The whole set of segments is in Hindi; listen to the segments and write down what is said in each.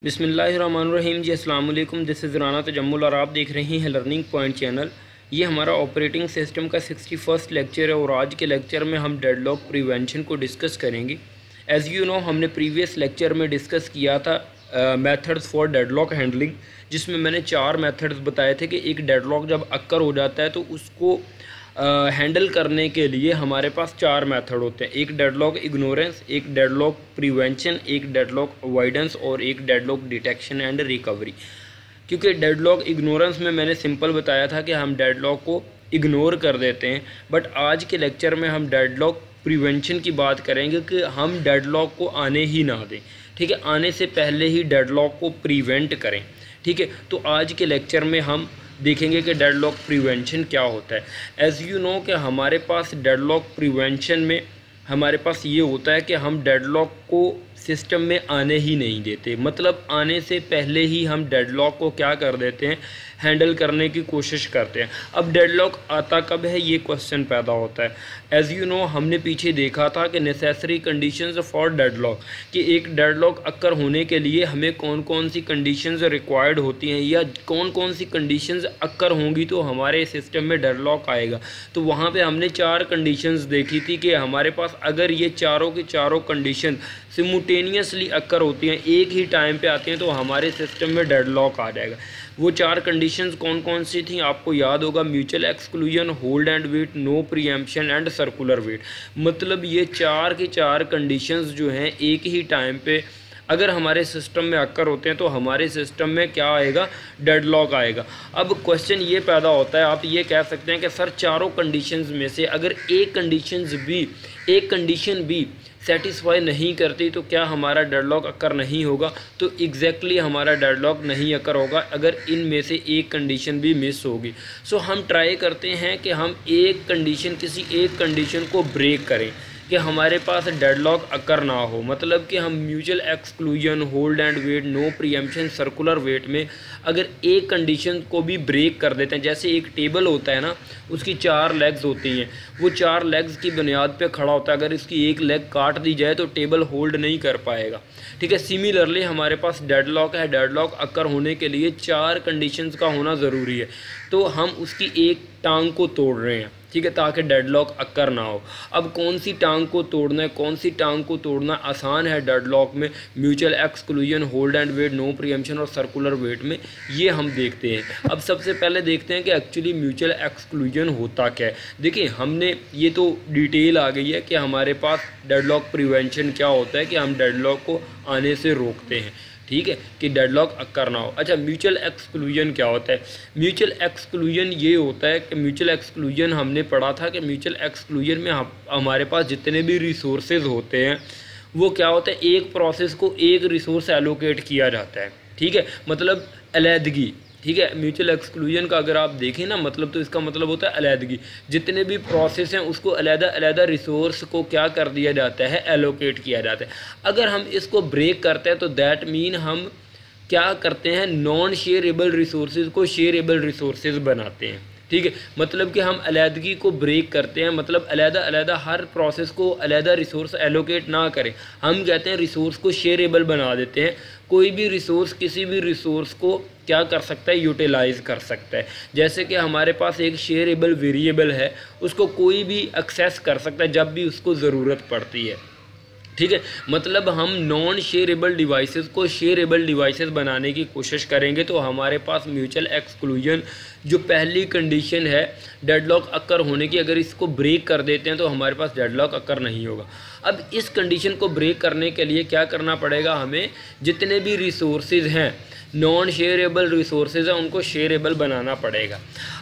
बिस्मिल्लाहिर्रहमानिर्रहीम जी, अस्सलाम वालेकुम। दिस इज़ राना तजम्मुल और आप देख रहे हैं लर्निंग पॉइंट चैनल। ये हमारा ऑपरेटिंग सिस्टम का 61st लेक्चर है और आज के लेक्चर में हम डेडलॉक प्रिवेंशन को डिस्कस करेंगे। एज़ यू नो, हमने प्रीवियस लेक्चर में डिस्कस किया था मेथड्स फॉर डेडलॉक हैंडलिंग, जिसमें मैंने 4 मेथड्स बताए थे कि एक डेडलॉक जब अक्कर हो जाता है तो उसको हैंडल करने के लिए हमारे पास 4 मेथड होते हैं। एक डेडलॉक इग्नोरेंस, एक डेडलॉक प्रिवेंशन, एक डेडलॉक अवॉइडेंस और एक डेडलॉक डिटेक्शन एंड रिकवरी। क्योंकि डेडलॉक इग्नोरेंस में मैंने सिंपल बताया था कि हम डेडलॉक को इग्नोर कर देते हैं, बट आज के लेक्चर में हम डेडलॉक प्रिवेंशन की बात करेंगे कि हम डेडलॉक को आने ही ना दें। ठीक है, आने से पहले ही डेडलॉक को प्रिवेंट करें। ठीक है, तो आज के लेक्चर में हम देखेंगे कि डेडलॉक प्रिवेंशन क्या होता है। एज़ यू नो कि हमारे पास डेडलॉक प्रिवेंशन में हमारे पास ये होता है कि हम डेडलॉक को सिस्टम में आने ही नहीं देते, मतलब आने से पहले ही हम डेडलॉक को क्या कर देते हैं, हैंडल करने की कोशिश करते हैं। अब डेडलॉक आता कब है, ये क्वेश्चन पैदा होता है। एज़ यू नो, हमने पीछे देखा था कि नेसेसरी कंडीशंस फॉर डेडलॉक, कि एक डेडलॉक अक्कर होने के लिए हमें कौन कौन सी कंडीशंस रिक्वायर्ड होती हैं या कौन कौन सी कंडीशंस अक्कर होंगी तो हमारे सिस्टम में डेडलॉक आएगा। तो वहाँ पे हमने 4 कंडीशंस देखी थी कि हमारे पास अगर ये चारों की चारों कंडीशन सिमुटेनियसली अक्कर होती हैं, एक ही टाइम पे आती हैं, तो हमारे सिस्टम में डेडलॉक आ जाएगा। वो 4 कंडीशंस कौन कौन सी थी आपको याद होगा, mutual exclusion, hold and wait, no preemption and circular wait. मतलब ये 4 की 4 कंडीशंस जो हैं एक ही टाइम पे अगर हमारे सिस्टम में अक्कर होते हैं तो हमारे सिस्टम में क्या आएगा, डेडलॉक आएगा। अब क्वेश्चन ये पैदा होता है, आप ये कह सकते हैं कि सर चारों कंडीशंस में से अगर एक कंडीशन भी सेटिस्फाई नहीं करती तो क्या हमारा डेडलॉक अक्कर नहीं होगा? तो एग्जैक्टली हमारा डेडलॉक नहीं अक्कर होगा अगर इनमें से एक कंडीशन भी मिस होगी। सो हम ट्राई करते हैं कि हम किसी एक कंडीशन को ब्रेक करें कि हमारे पास डेडलॉक अक्कर ना हो। मतलब कि हम mutual exclusion, hold and wait, no preemption, circular wait में अगर एक कंडीशन को भी ब्रेक कर देते हैं, जैसे एक टेबल होता है ना, उसकी 4 लेग्स होती हैं, वो 4 लेग्स की बुनियाद पे खड़ा होता है। अगर इसकी एक लेग काट दी जाए तो टेबल होल्ड नहीं कर पाएगा। ठीक है, सिमिलरली हमारे पास डेडलॉक है। डेडलॉक अक्कर होने के लिए 4 कंडीशंस का होना ज़रूरी है, तो हम उसकी एक टांग को तोड़ रहे हैं। ठीक है, ताकि डेडलॉक अक्कर ना हो। अब कौन सी टांग को तोड़ना है, कौन सी टांग को तोड़ना आसान है डेडलॉक में, mutual exclusion, hold and wait, no preemption और सर्कुलर वेट में, ये हम देखते हैं। अब सबसे पहले देखते हैं कि एक्चुअली म्यूचुअल एक्सक्लूजन होता क्या है। देखिए, हमने ये तो डिटेल आ गई है कि हमारे पास डेडलॉक प्रिवेंशन क्या होता है, कि हम डेडलॉक को आने से रोकते हैं। ठीक है, कि डेडलॉक अक्कर ना हो। अच्छा, म्यूचुअल एक्सक्लूजन क्या होता है? म्यूचुअल एक्सक्लूजन ये होता है कि म्यूचुअल एक्सक्लूजन हमने पढ़ा था कि म्यूचुअल एक्सक्लूजन में हमारे पास जितने भी रिसोर्सेज होते हैं वो क्या होता है, एक प्रोसेस को एक रिसोर्स एलोकेट किया जाता है। ठीक है, मतलब अलहदगी। ठीक है, म्यूचुअल एक्सक्लूजन का अगर आप देखें ना मतलब, तो इसका मतलब होता है अलहदगी। जितने भी प्रोसेस हैं उसको अलग-अलग रिसोर्स को क्या कर दिया जाता है, एलोकेट किया जाता है। अगर हम इसको ब्रेक करते हैं तो दैट मीन हम क्या करते हैं, नॉन शेयरेबल रिसोर्सेज को शेयरेबल रिसोर्सेज बनाते हैं। ठीक है, मतलब कि हम अलहदगी को ब्रेक करते हैं, मतलब अलग-अलग हर प्रोसेस को अलग रिसोर्स एलोकेट ना करें। हम कहते हैं रिसोर्स को शेयरेबल बना देते हैं। कोई भी रिसोर्स किसी भी रिसोर्स को क्या कर सकता है, यूटिलाइज़ कर सकता है। जैसे कि हमारे पास एक शेयरेबल वेरिएबल है, उसको कोई भी एक्सेस कर सकता है जब भी उसको ज़रूरत पड़ती है। ठीक है, मतलब हम नॉन शेयरेबल डिवाइसेस को शेयरेबल डिवाइसेस बनाने की कोशिश करेंगे तो हमारे पास म्यूचुअल एक्सक्लूजन जो पहली कंडीशन है डेडलॉक अक्कर होने की, अगर इसको ब्रेक कर देते हैं तो हमारे पास डेडलॉक अक्कर नहीं होगा। अब इस कंडीशन को ब्रेक करने के लिए क्या करना पड़ेगा, हमें जितने भी रिसोर्सेज हैं, नॉन शेयरेबल रिसोर्सेज हैं, उनको शेयरेबल बनाना पड़ेगा।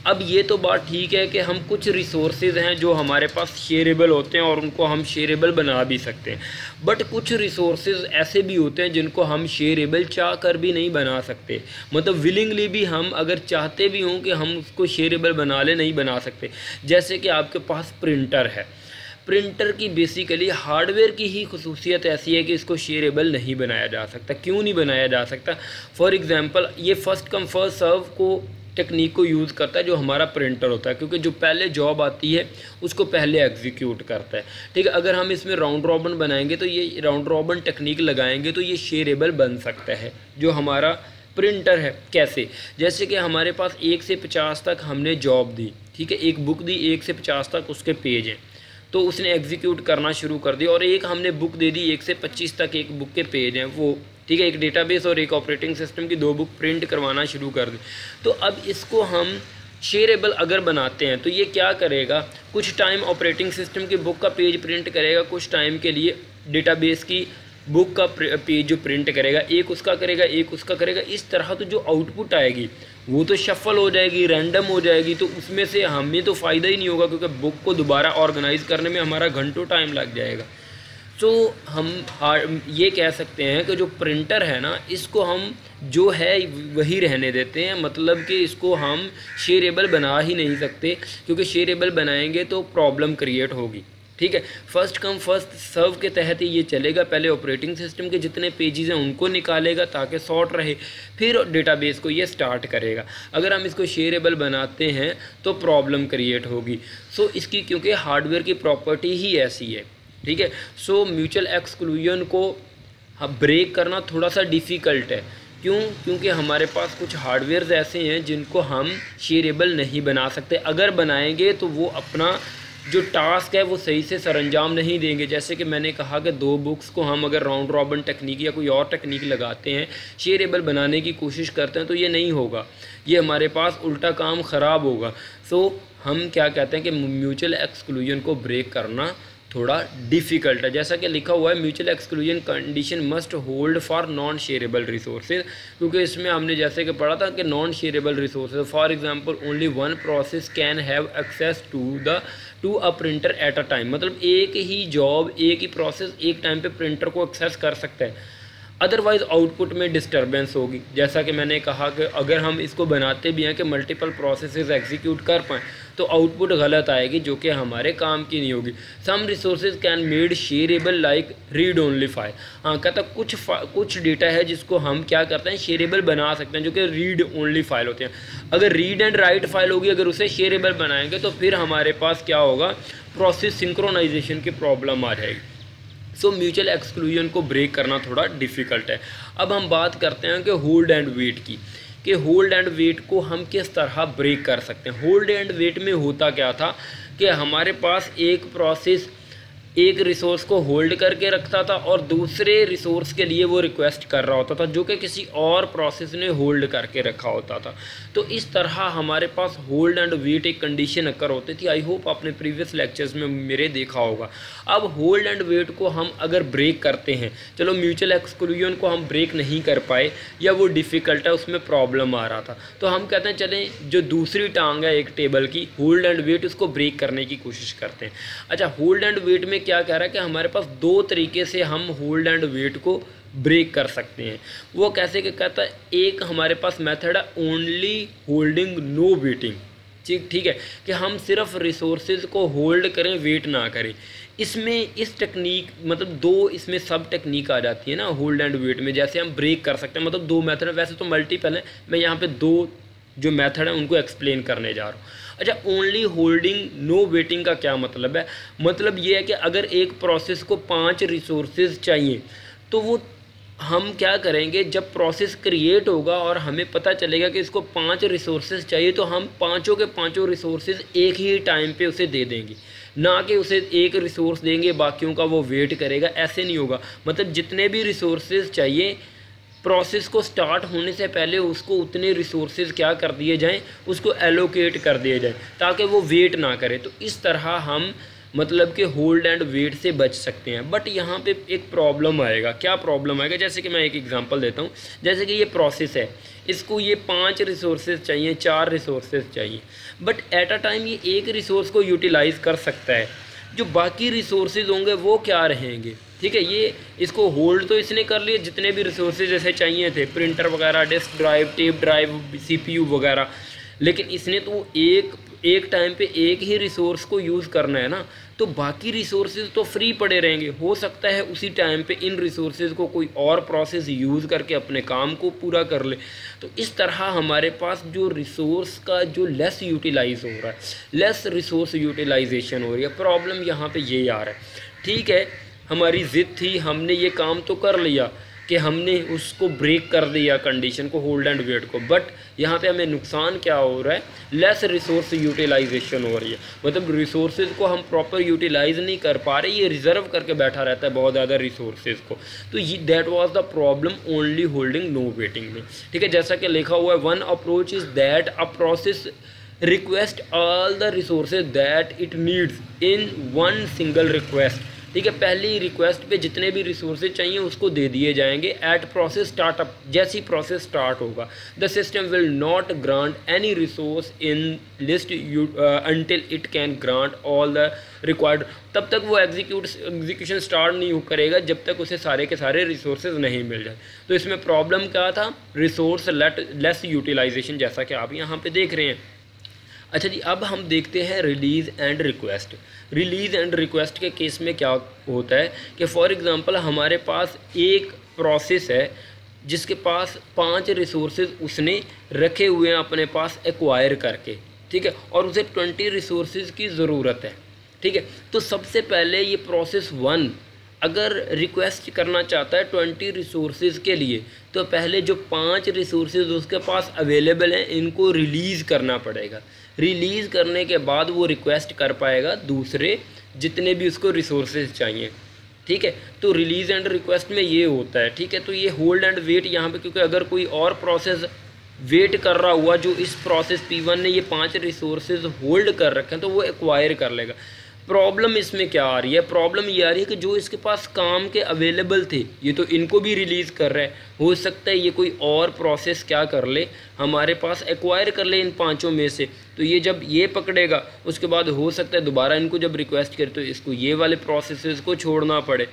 अब ये तो बात ठीक है कि हम कुछ रिसोर्सेज हैं जो हमारे पास शेयरेबल होते हैं और उनको हम शेयरेबल बना भी सकते हैं, बट कुछ रिसोर्सेज ऐसे भी होते हैं जिनको हम शेयरेबल चाह कर भी नहीं बना सकते। मतलब विलिंगली भी हम अगर चाहते भी हों कि हम उसको शेयरेबल बना ले, नहीं बना सकते। जैसे कि आपके पास प्रिंटर है, प्रिंटर की बेसिकली हार्डवेयर की ही खसूसियत ऐसी है कि इसको शेयरेबल नहीं बनाया जा सकता। क्यों नहीं बनाया जा सकता? फॉर एग्ज़ाम्पल, ये फर्स्ट कम फर्स्ट सर्व को टेक्निक को यूज़ करता है जो हमारा प्रिंटर होता है, क्योंकि जो पहले जॉब आती है उसको पहले एग्जीक्यूट करता है। ठीक है, अगर हम इसमें राउंड रॉबन बनाएंगे तो ये राउंड रॉबन टेक्निक लगाएंगे तो ये शेयरेबल बन सकता है जो हमारा प्रिंटर है। कैसे? जैसे कि हमारे पास 1 से 50 तक हमने जॉब दी, ठीक है, एक बुक दी, 1 से 50 तक उसके पेज हैं, तो उसने एग्जीक्यूट करना शुरू कर दिया। और एक हमने बुक दे दी 1 से 25 तक, एक बुक के पेज हैं वो, ठीक है, एक डेटाबेस और एक ऑपरेटिंग सिस्टम की 2 बुक प्रिंट करवाना शुरू कर दी। तो अब इसको हम शेयरेबल अगर बनाते हैं तो ये क्या करेगा, कुछ टाइम ऑपरेटिंग सिस्टम की बुक का पेज प्रिंट करेगा, कुछ टाइम के लिए डेटाबेस की बुक का पेज जो प्रिंट करेगा, एक उसका करेगा एक उसका करेगा। इस तरह तो जो आउटपुट आएगी वो तो शफल हो जाएगी, रैंडम हो जाएगी, तो उसमें से हमें तो फ़ायदा ही नहीं होगा, क्योंकि बुक को दोबारा ऑर्गेनाइज़ करने में हमारा घंटों टाइम लग जाएगा। तो हम ये कह सकते हैं कि जो प्रिंटर है ना, इसको हम जो है वही रहने देते हैं, मतलब कि इसको हम शेयरेबल बना ही नहीं सकते, क्योंकि शेयरेबल बनाएंगे तो प्रॉब्लम क्रिएट होगी। ठीक है, फर्स्ट कम फर्स्ट सर्व के तहत ही ये चलेगा। पहले ऑपरेटिंग सिस्टम के जितने पेजेस हैं उनको निकालेगा ताकि सॉर्ट रहे, फिर डेटाबेस को ये स्टार्ट करेगा। अगर हम इसको शेयरेबल बनाते हैं तो प्रॉब्लम क्रिएट होगी। सो इसकी क्योंकि हार्डवेयर की प्रॉपर्टी ही ऐसी है, ठीक है। सो म्यूचुअल एक्सक्लूजन को ब्रेक करना थोड़ा सा डिफ़िकल्ट है। क्यों? क्योंकि हमारे पास कुछ हार्डवेयर्स ऐसे हैं जिनको हम शेयरेबल नहीं बना सकते। अगर बनाएंगे तो वो अपना जो टास्क है वो सही से सरंजाम नहीं देंगे। जैसे कि मैंने कहा कि 2 बुक्स को हम अगर राउंड रॉबन टेक्निक या कोई और टेक्निक लगाते हैं, शेयरेबल बनाने की कोशिश करते हैं, तो ये नहीं होगा, ये हमारे पास उल्टा काम ख़राब होगा। सो हम क्या कहते हैं कि म्यूचुअल एक्सक्लूजन को ब्रेक करना थोड़ा डिफ़िकल्ट है। जैसा कि लिखा हुआ है, mutual exclusion condition must hold for non shareable resources, क्योंकि इसमें हमने जैसे कि पढ़ा था कि non shareable resources, for example only one process can have access to a printer at a time, मतलब एक ही जॉब, एक ही प्रोसेस एक टाइम पे प्रिंटर को एक्सेस कर सकता है, अदरवाइज़ आउटपुट में डिस्टर्बेंस होगी। जैसा कि मैंने कहा कि अगर हम इसको बनाते भी हैं कि मल्टीपल प्रोसेसेस एग्जीक्यूट कर पाएँ तो आउटपुट गलत आएगी, जो कि हमारे काम की नहीं होगी। Some resources can made shareable like read only file. हाँ, कहता कुछ डेटा है जिसको हम क्या करते हैं, शेयरेबल बना सकते हैं, जो कि रीड ओनली फाइल होते हैं। अगर रीड एंड राइट फाइल होगी, अगर उसे शेयरेबल बनाएंगे तो फिर हमारे पास क्या होगा, प्रोसेस सिंक्रोनाइजेशन की प्रॉब्लम आ जाएगी। सो म्यूचुअल एक्सक्लूजन को ब्रेक करना थोड़ा डिफ़िकल्ट है। अब हम बात करते हैं कि होल्ड एंड वेट की, कि होल्ड एंड वेट को हम किस तरह ब्रेक कर सकते हैं। होल्ड एंड वेट में होता क्या था कि हमारे पास एक प्रोसेस एक रिसोर्स को होल्ड करके रखता था और दूसरे रिसोर्स के लिए वो रिक्वेस्ट कर रहा होता था, जो कि किसी और प्रोसेस ने होल्ड करके रखा होता था। तो इस तरह हमारे पास होल्ड एंड वेट एक कंडीशन अकर होती थी। आई होप आपने प्रीवियस लेक्चर्स में मेरे देखा होगा। अब होल्ड एंड वेट को हम अगर ब्रेक करते हैं, चलो म्यूचुअल एक्सक्लूजन को हम ब्रेक नहीं कर पाए या वो डिफ़िकल्ट है, उसमें प्रॉब्लम आ रहा था, तो हम कहते हैं चलें जो दूसरी टांग है एक टेबल की, होल्ड एंड वेट, उसको ब्रेक करने की कोशिश करते हैं। अच्छा, होल्ड एंड वेट में क्या कह रहा है कि हमारे पास 2 तरीके से हम होल्ड एंड वेट को ब्रेक कर सकते हैं। वो कैसे कि कहता है, एक हमारे पास मेथड है ओनली होल्डिंग नो वेटिंग, ठीक है, कि हम सिर्फ रिसोर्सेज को होल्ड करें, वेट ना करें। इसमें इस टेक्निक मतलब 2 इसमें सब टेक्निक आ जाती है ना होल्ड एंड वेट में, जैसे हम ब्रेक कर सकते हैं, मतलब 2 मेथड है, वैसे तो मल्टीपल है, मैं यहाँ पे 2 जो मेथड है उनको एक्सप्लेन करने जा रहा हूँ। अच्छा, ओनली होल्डिंग नो वेटिंग का क्या मतलब है? मतलब ये है कि अगर एक प्रोसेस को 5 रिसोर्सेज चाहिए तो वो हम क्या करेंगे, जब प्रोसेस क्रिएट होगा और हमें पता चलेगा कि इसको 5 रिसोर्सेज चाहिए, तो हम पाँचों के पाँचों रिसोर्सेज एक ही टाइम पे उसे दे देंगे, ना कि उसे एक रिसोर्स देंगे बाकियों का वो वेट करेगा। ऐसे नहीं होगा, मतलब जितने भी रिसोर्सेज चाहिए प्रोसेस को स्टार्ट होने से पहले उसको उतने रिसोर्सेज क्या कर दिए जाएं, उसको एलोकेट कर दिए जाएं ताकि वो वेट ना करे। तो इस तरह हम मतलब कि होल्ड एंड वेट से बच सकते हैं। बट यहाँ पे एक प्रॉब्लम आएगा। क्या प्रॉब्लम आएगा? जैसे कि मैं एक एग्जांपल देता हूँ। जैसे कि ये प्रोसेस है, इसको ये 5 रिसोर्सेज चाहिए, 4 रिसोर्सेज चाहिए, बट एट अ टाइम ये एक रिसोर्स को यूटिलाइज़ कर सकता है। जो बाकी रिसोर्सेज होंगे वो क्या रहेंगे? ठीक है, ये इसको होल्ड तो इसने कर लिया, जितने भी रिसोर्सेज जैसे चाहिए थे, प्रिंटर वगैरह, disk drive, tape drive, CPU वगैरह, लेकिन इसने तो एक एक टाइम पे एक ही रिसोर्स को यूज़ करना है ना, तो बाकी रिसोर्सेज तो फ्री पड़े रहेंगे। हो सकता है उसी टाइम पे इन रिसोर्सेज को कोई और प्रोसेस यूज़ करके अपने काम को पूरा कर ले। तो इस तरह हमारे पास जो रिसोर्स का जो लेस यूटिलाइज हो रहा है, लेस रिसोर्स यूटिलाइजेशन हो रही है, प्रॉब्लम यहाँ पे ये आ रहा है। ठीक है, हमारी ज़िद थी, हमने ये काम तो कर लिया कि हमने उसको ब्रेक कर दिया कंडीशन को, होल्ड एंड वेट को, बट यहाँ पे हमें नुकसान क्या हो रहा है, लेस रिसोर्स यूटिलाइजेशन हो रही है। मतलब रिसोर्सेज को हम प्रॉपर यूटिलाइज नहीं कर पा रहे, ये रिजर्व करके बैठा रहता है बहुत ज़्यादा रिसोर्सेज को। तो ये that was the problem only holding no waiting में। ठीक है, जैसा कि लिखा हुआ है, one approach is that a process request all the resources that it needs in one single request. ठीक है, पहली रिक्वेस्ट पे जितने भी रिसोर्सेज चाहिए उसको दे दिए जाएंगे एट प्रोसेस स्टार्टअप। जैसी प्रोसेस स्टार्ट होगा, the system will not grant any resource in list until it can grant all the required. तब तक वो एग्जीक्यूशन स्टार्ट नहीं करेगा जब तक उसे सारे के सारे रिसोर्सेज नहीं मिल जाए। तो इसमें प्रॉब्लम क्या था, रिसोर्स लेस यूटिलाइजेशन, जैसा कि आप यहाँ पे देख रहे हैं। अच्छा जी, अब हम देखते हैं release and request. Release and request के केस में क्या होता है कि फॉर एग्ज़ाम्पल हमारे पास एक प्रोसेस है जिसके पास 5 रिसोर्सेज उसने रखे हुए हैं अपने पास एक्वायर करके। ठीक है, और उसे 20 रिसोर्सेज की ज़रूरत है। ठीक है, तो सबसे पहले ये प्रोसेस 1 अगर रिक्वेस्ट करना चाहता है 20 रिसोर्सेज के लिए, तो पहले जो 5 रिसोर्सेज उसके पास अवेलेबल हैं इनको रिलीज़ करना पड़ेगा। रिलीज़ करने के बाद वो रिक्वेस्ट कर पाएगा दूसरे जितने भी उसको रिसोर्सेज चाहिए। ठीक है, तो रिलीज़ एंड रिक्वेस्ट में ये होता है। ठीक है, तो ये होल्ड एंड वेट यहाँ पे, क्योंकि अगर कोई और प्रोसेस वेट कर रहा हुआ जो इस प्रोसेस P1 ने ये 5 रिसोर्सेज होल्ड कर रखे हैं, तो वो एक्वायर कर लेगा। प्रॉब्लम इसमें क्या आ रही है, प्रॉब्लम ये आ रही है कि जो इसके पास काम के अवेलेबल थे ये तो इनको भी रिलीज़ कर रहा है। हो सकता है ये कोई और प्रोसेस क्या कर ले, हमारे पास एक्वायर कर ले इन 5 में से। तो ये जब ये पकड़ेगा उसके बाद हो सकता है दोबारा इनको जब रिक्वेस्ट करे तो इसको ये वाले प्रोसेसेस को छोड़ना पड़े।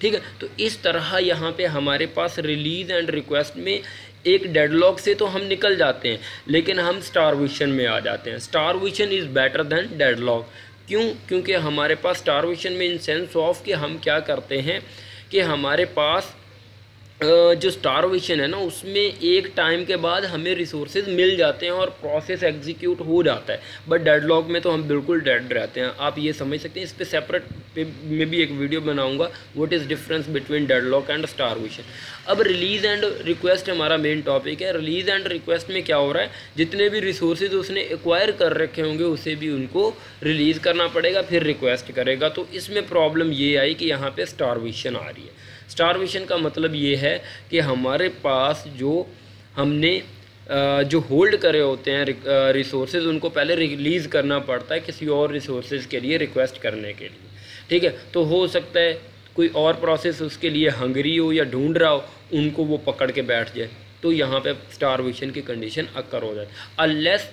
ठीक है, तो इस तरह यहाँ पे हमारे पास रिलीज़ एंड रिक्वेस्ट में एक डेडलॉक से तो हम निकल जाते हैं, लेकिन हम स्टारवेशन में आ जाते हैं। Starvation is better than deadlock. क्यों? क्योंकि हमारे पास स्टारवेशन में इन सेंस ऑफ कि हम क्या करते हैं कि हमारे पास जो स्टारवेशन है ना उसमें एक टाइम के बाद हमें रिसोर्सेज मिल जाते हैं और प्रोसेस एग्जीक्यूट हो जाता है, बट डेडलॉक में तो हम बिल्कुल डेड रहते हैं। आप ये समझ सकते हैं। इस पर सेपरेट में भी एक वीडियो बनाऊंगा, what is difference between deadlock and starvation. अब रिलीज़ एंड रिक्वेस्ट हमारा मेन टॉपिक है। रिलीज़ एंड रिक्वेस्ट में क्या हो रहा है, जितने भी रिसोर्सेज उसने एक्वायर कर रखे होंगे उसे भी उनको रिलीज़ करना पड़ेगा, फिर रिक्वेस्ट करेगा। तो इसमें प्रॉब्लम ये आई कि यहाँ पर स्टारवेशन आ रही है। स्टारवेशन का मतलब ये है कि हमारे पास जो हमने जो होल्ड करे होते हैं रिसोर्सेज उनको पहले रिलीज़ करना पड़ता है किसी और रिसोर्सेज के लिए रिक्वेस्ट करने के लिए। ठीक है, तो हो सकता है कोई और प्रोसेस उसके लिए हंगरी हो या ढूंढ रहा हो, उनको वो पकड़ के बैठ जाए, तो यहाँ पे स्टारवेशन की कंडीशन अकर हो जाए। Unless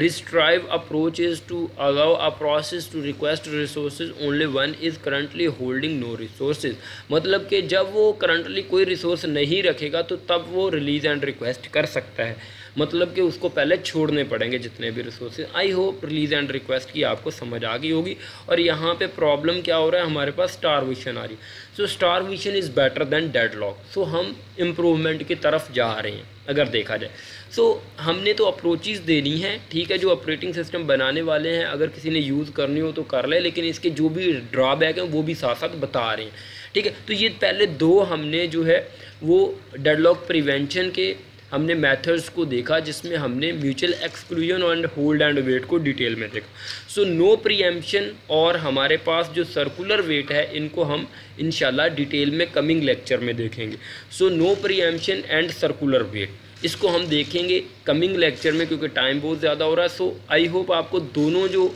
restrive approach is to allow a process to request resources only one is currently holding no resources। मतलब कि जब वो करंटली कोई रिसोर्स नहीं रखेगा तो तब वो रिलीज़ एंड रिक्वेस्ट कर सकता है। मतलब कि उसको पहले छोड़ने पड़ेंगे जितने भी resources. I hope release and request की आपको समझ आ गई होगी। और यहाँ पे प्रॉब्लम क्या हो रहा है, हमारे पास स्टारवेशन आ रही है। So starvation is better than deadlock. So हम इम्प्रूवमेंट की तरफ जा रहे हैं अगर देखा जाए। सो हमने तो अप्रोचेज़ देनी है, ठीक है, जो ऑपरेटिंग सिस्टम बनाने वाले हैं अगर किसी ने यूज़ करनी हो तो कर ले, लेकिन इसके जो भी ड्रॉबैक हैं वो भी साथ साथ बता रहे हैं। ठीक है, तो ये पहले 2 हमने जो है वो डेडलॉक प्रिवेंशन के हमने मेथड्स को देखा, जिसमें हमने mutual exclusion and hold and wait को डिटेल में देखा। सो नो प्रीएम्पशन और हमारे पास जो सर्कुलर वेट है इनको हम इंशाल्लाह डिटेल में कमिंग लेक्चर में देखेंगे। So no preemption and circular wait इसको हम देखेंगे कमिंग लेक्चर में, क्योंकि टाइम बहुत ज़्यादा हो रहा है। सो आई होप आपको दोनों जो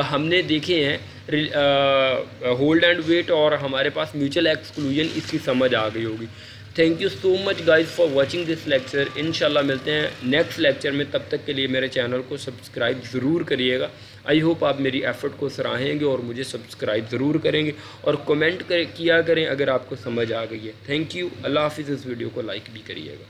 हमने देखे हैं होल्ड एंड वेट और हमारे पास म्यूचुअल एक्सक्लूजन, इसकी समझ आ गई होगी। Thank you so much guys for watching this lecture. इंशाल्लाह मिलते हैं नेक्स्ट लेक्चर में, तब तक के लिए मेरे चैनल को सब्सक्राइब ज़रूर करिएगा। आई होप आप मेरी एफ़र्ट को सराहेंगे और मुझे सब्सक्राइब ज़रूर करेंगे और कमेंट किया करें अगर आपको समझ आ गई है। थैंक यू, अल्लाह हाफिज़। इस वीडियो को लाइक भी करिएगा।